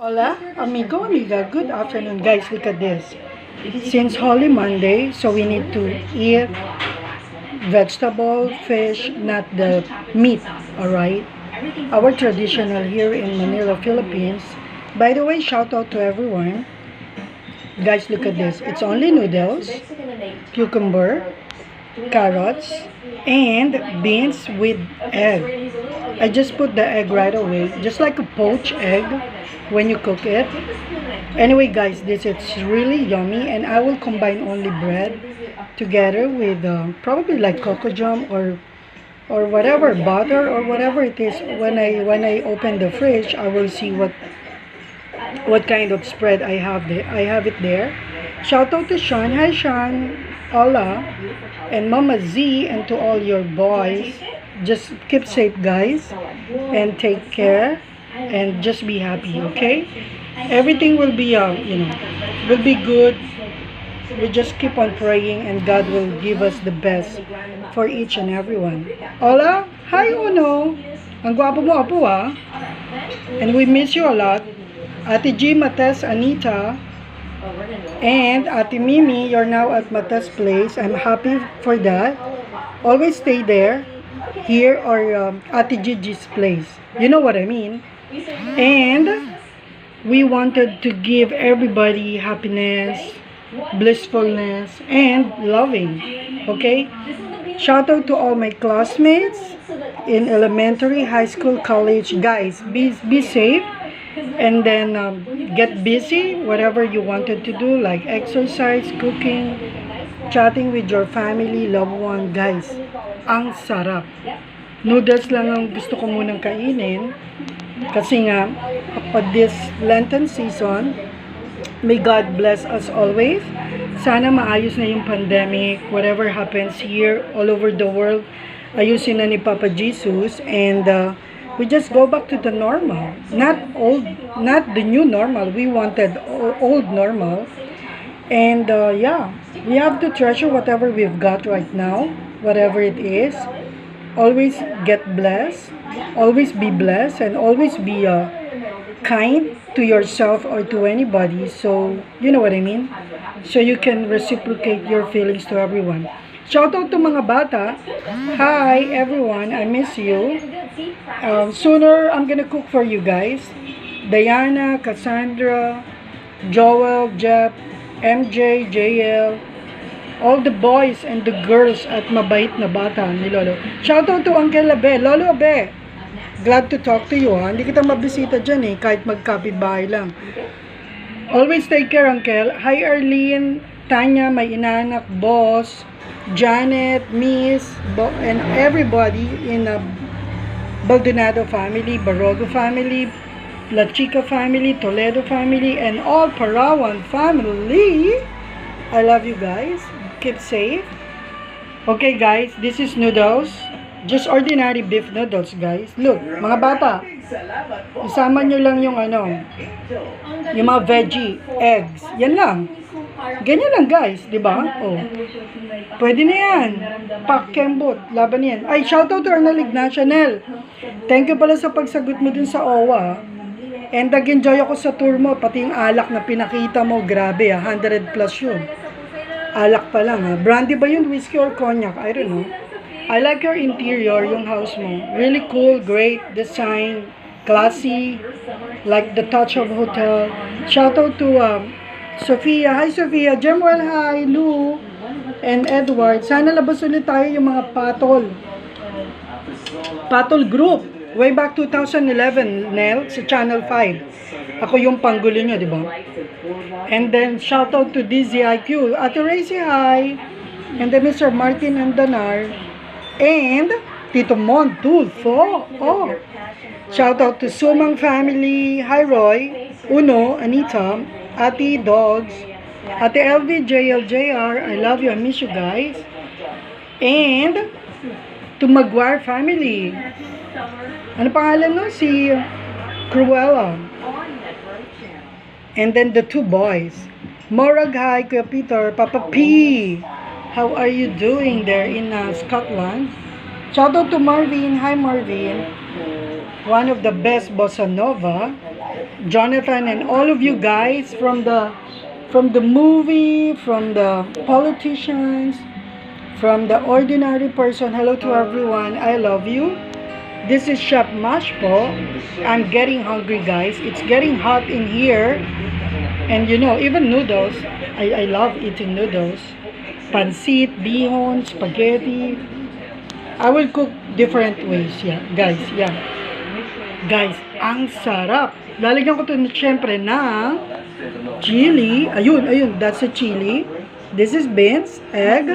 Hola, amigo, amiga. Good afternoon, guys. Look at this. Since Holy Monday, so we need to eat vegetable, fish, not the meat. All right. Our traditional here in Manila, Philippines. By the way, shout out to everyone. Guys, look at this. It's only noodles, cucumber, carrots, and beans with egg. I just put the egg right away, just like a poached egg when you cook it. Anyway, guys, this is really yummy, and I will combine only bread together with probably like cocoa jam or whatever butter or whatever it is. When I open the fridge, I will see what kind of spread I have there. I have it there. Shout out to Sean. Hi, Sean. Ola. And Mama Z, and to all your boys. Just keep safe, guys. And take care. And just be happy, okay? Everything will be, will be good. We just keep on praying, and God will give us the best for each and everyone. Ola. Hi, Uno. Ang gwapo mo, apo, ah. And we miss you a lot. Ate G, Mates, Anita, and Ate Mimi, you're now at Mates' place. I'm happy for that. Always stay there, here or Ate Gigi's place. You know what I mean? And we wanted to give everybody happiness, blissfulness, and loving. Okay? Shout out to all my classmates in elementary, high school, college. Guys, be safe. And then get busy, whatever you wanted to do, like exercise, cooking, chatting with your family, loved one. Guys, ang sarap. Noodles lang ang gusto ko munang kainin. Kasi nga, kapag this Lenten season, may God bless us always. Sana maayos na yung pandemic, whatever happens here, all over the world, ayusin na ni Papa Jesus, and we just go back to the normal, not the new normal. We wanted old normal, and yeah, we have to treasure whatever we've got right now, whatever it is. Always get blessed, always be blessed, and always be kind to yourself or to anybody. So you know what I mean. So you can reciprocate your feelings to everyone. Shout out to mga bata. Hi everyone, I miss you. Sooner I'm gonna cook for you guys. Diana, Cassandra, Joel, Jeff, MJ, JL, all the boys and the girls at mabait na bata ni Lolo. Shout out to Uncle Abe. Lolo Abe, glad to talk to you, ha. Hindi kita mabisita dyan eh, kahit magkapit-bahay lang. Always take care, Uncle. Hi Arlene, Tanya, may inaanak, boss, Janet, Miss, and everybody in the Baldonado family, Barogo family, La Chica family, Toledo family, and all Parawan family. I love you guys. Keep safe. Okay guys, this is noodles. Just ordinary beef noodles, guys. Look, mga bata, isama nyo lang yung yung mga veggie, eggs. Yan lang. Ganyan lang, guys, di ba? Oh. Pwede na yan. Pak, kembot, laban yan. Ay, shoutout to Arnel Ignacio. Nel, thank you pala sa pagsagot mo dun sa OWA. And nag-enjoy ako sa tour mo, pati yung alak na pinakita mo, grabe 100 plus yun. Alak pa lang, ha. Brandy ba yun? Whiskey or cognac? I don't know. I like your interior, yung house mo. Really cool, great design, classy, like the touch of hotel. Shoutout to Sophia. Hi Sophia. Jemuel, hi. Lou and Edward. Sana labas ulit tayo yung mga Patol group. Way back 2011, Nel, sa Channel 5. Ako yung panggulo nyo, di ba? And then, shout out to DZIQ. Ate Racy, hi. And then Mr. Martin Andanar. And Tito Mon Tulfo. Oh. Shout out to Sumang family. Hi Roy. Uno, Anita, Ate Dogs, Ate LV, JLJR, I love you, I miss you guys. And to Maguire family. Ano pangalan no? Si Cruella. And then the two boys. Morag, hi, Kuya Peter, Papa P. How are you doing there in Scotland? Shout out to Marvin. Hi, Marvin. One of the best bossa nova. Jonathan and all of you guys from the movie, from the politicians, from the ordinary person. Hello to everyone. I love you. This is Chef Mash po. I'm getting hungry, guys. It's getting hot in here. And you know, even noodles. I love eating noodles. Pancit, bihon, spaghetti. I will cook different ways. Yeah, guys. Yeah. Guys, ang sarap. Lalagyan ko ito syempre ng chili. Ayun. That's a chili. This is beans, egg,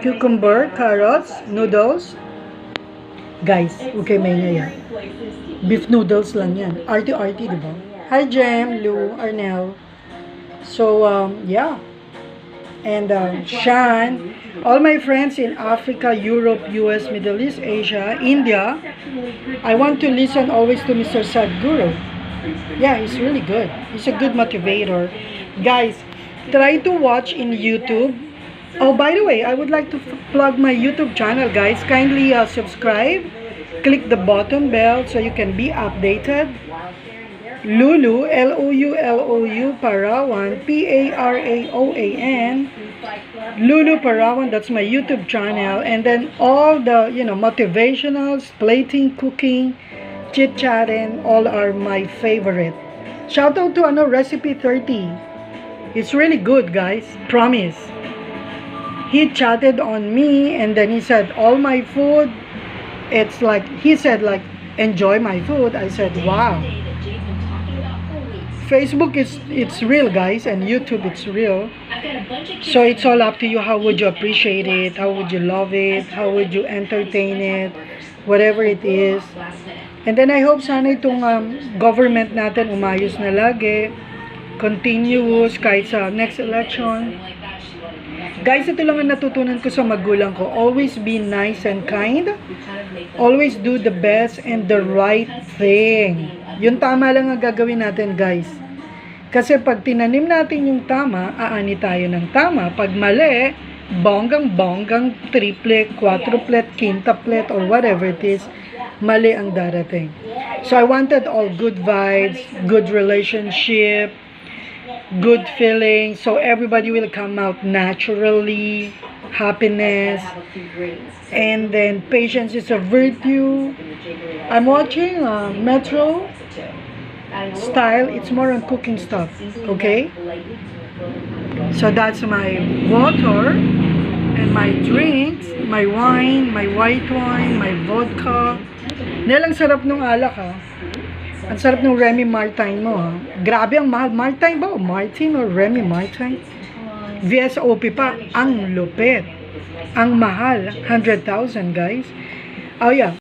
cucumber, carrots, noodles. Guys, okay, may yan. Beef noodles lang yan. Arty-arty, di ba? Hi, Jem, Lou, Arnel. So, yeah. And Shan, all my friends in Africa, Europe, US, Middle East, Asia, India, I want to listen always to Mr. Sadhguru. Yeah, he's really good. He's a good motivator. Guys, try to watch in YouTube. Oh, by the way, I would like to plug my YouTube channel, guys. Kindly subscribe. Click the button bell so you can be updated. Lulu, L-O-U-L-O-U, Parawan, P-A-R-A-O-A-N. Lulu Parawan, that's my YouTube channel. And then all the, motivationals, plating, cooking, chit-chatting, all are my favorite. Shout out to Recipe 30. It's really good, guys. Promise. He chatted on me and then he said, all my food, it's like, he said like, enjoy my food. I said, wow. Facebook it's real, guys, and YouTube it's real. So it's all up to you. How would you appreciate it? How would you love it? How would you entertain it? Whatever it is. And then I hope sana itong government natin umayos na lagi. Continuous kahit sa next election. Guys, ito lang ang natutunan ko sa magulang ko. Always be nice and kind. Always do the best and the right thing. Yung tama lang ang gagawin natin, guys. Kasi pag tinanim natin yung tama, aani tayo ng tama. Pag mali, bonggang-bonggang, triple, quadruplet, quintuplet, or whatever it is, mali ang darating. So I wanted all good vibes, good relationship, good feeling, so everybody will come out naturally, happiness, and then patience is a virtue. I'm watching Metro Style. It's more on cooking stuff, okay? So that's my water and my drinks, my wine, my white wine, my vodka. Nilang sarap nung alak, ha. Ang sarap ng Remy Martin mo, ha? Grabe ang mahal. Martin ba? O Martin or Remy Martin? VSOP pa. Ang lupit. Ang mahal. 100,000, guys. Oh, yeah.